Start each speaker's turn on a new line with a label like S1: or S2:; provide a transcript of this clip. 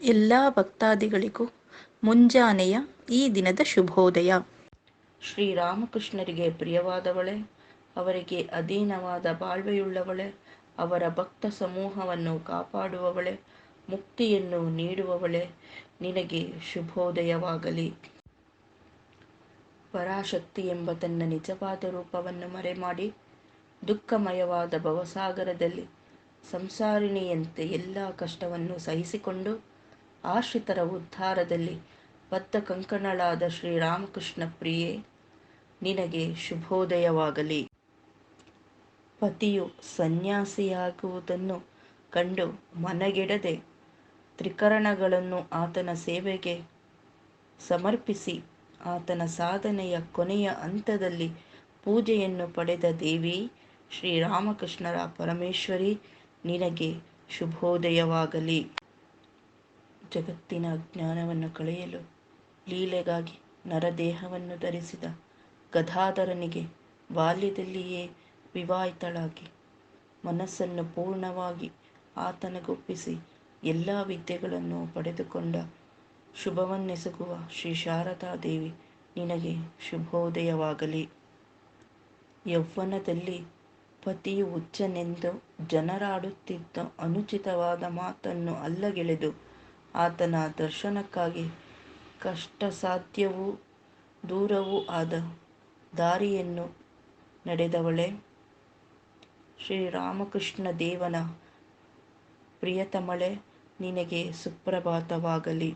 S1: ಎಲ್ಲ ಭಕ್ತಾದಿಗಳಿಗೂ ಮುಂಜಾನೆಯ ಈ ದಿನದ ಶುಭೋದಯ.
S2: ಶ್ರೀರಾಮಕೃಷ್ಣರಿಗೆ ಪ್ರಿಯವಾದವಳೆ, ಅವರಿಗೆ ಅಧೀನವಾದ ಬಾಳ್ವೆಯುಳ್ಳವಳೆ, ಅವರ ಭಕ್ತ ಸಮೂಹವನ್ನು ಕಾಪಾಡುವವಳೆ, ಮುಕ್ತಿಯನ್ನು ನೀಡುವವಳೆ, ನಿನಗೆ ಶುಭೋದಯವಾಗಲಿ. ಪರಾಶಕ್ತಿ ಎಂಬ ತನ್ನ ನಿಜವಾದ ರೂಪವನ್ನು ಮರೆಮಾಡಿ ದುಃಖಮಯವಾದ ಭವಸಾಗರದಲ್ಲಿ ಸಂಸಾರಿಣಿಯಂತೆ ಎಲ್ಲ ಕಷ್ಟವನ್ನು ಸಹಿಸಿಕೊಂಡು ಆಶ್ರಿತರ ಉದ್ಧಾರದಲ್ಲಿ ಬದ್ಧ ಕಂಕಣಳಾದ ಶ್ರೀರಾಮಕೃಷ್ಣ ಪ್ರಿಯೆ, ನಿನಗೆ ಶುಭೋದಯವಾಗಲಿ. ಪತಿಯು ಸನ್ಯಾಸಿಯಾಗುವುದನ್ನು ಕಂಡು ಮನಗೆಡದೆ ತ್ರಿಕರಣಗಳನ್ನು ಆತನ ಸೇವೆಗೆ ಸಮರ್ಪಿಸಿ ಆತನ ಸಾಧನೆಯ ಕೊನೆಯ ಹಂತದಲ್ಲಿ ಪೂಜೆಯನ್ನು ಪಡೆದ ದೇವಿ ಶ್ರೀರಾಮಕೃಷ್ಣರ ಪರಮೇಶ್ವರಿ, ನಿನಗೆ ಶುಭೋದಯವಾಗಲಿ. ಜಗತ್ತಿನ ಅಜ್ಞಾನವನ್ನು ಕಳೆಯಲು ಲೀಲೆಗಾಗಿ ನರದೇಹವನ್ನು ಧರಿಸಿದ ಗದಾಧರನಿಗೆ ಬಾಲ್ಯದಲ್ಲಿಯೇ ವಿವಾಹಿತಳಾಗಿ ಮನಸ್ಸನ್ನು ಪೂರ್ಣವಾಗಿ ಆತನಿಗೊಪ್ಪಿಸಿ ಎಲ್ಲ ವಿದ್ಯೆಗಳನ್ನು ಪಡೆದುಕೊಂಡ ಶುಭವನ್ನೆಸಗುವ ಶ್ರೀ ಶಾರದಾದೇವಿ, ನಿನಗೆ ಶುಭೋದಯವಾಗಲಿ. ಯೌವನದಲ್ಲಿ ಪತಿಯು ಹುಚ್ಚನೆಂದು ಜನರಾಡುತ್ತಿದ್ದ ಅನುಚಿತವಾದ ಮಾತನ್ನು ಅಲ್ಲಗೆಳೆದು ಆತನ ದರ್ಶನಕ್ಕಾಗಿ ಕಷ್ಟಸಾಧ್ಯವೂ ದೂರವೂ ಆದ ದಾರಿಯನ್ನು ನಡೆದವಳೆ, ಶ್ರೀರಾಮಕೃಷ್ಣ ದೇವನ ಪ್ರಿಯತಮಳೆ, ನಿನಗೆ ಸುಪ್ರಭಾತವಾಗಲಿ.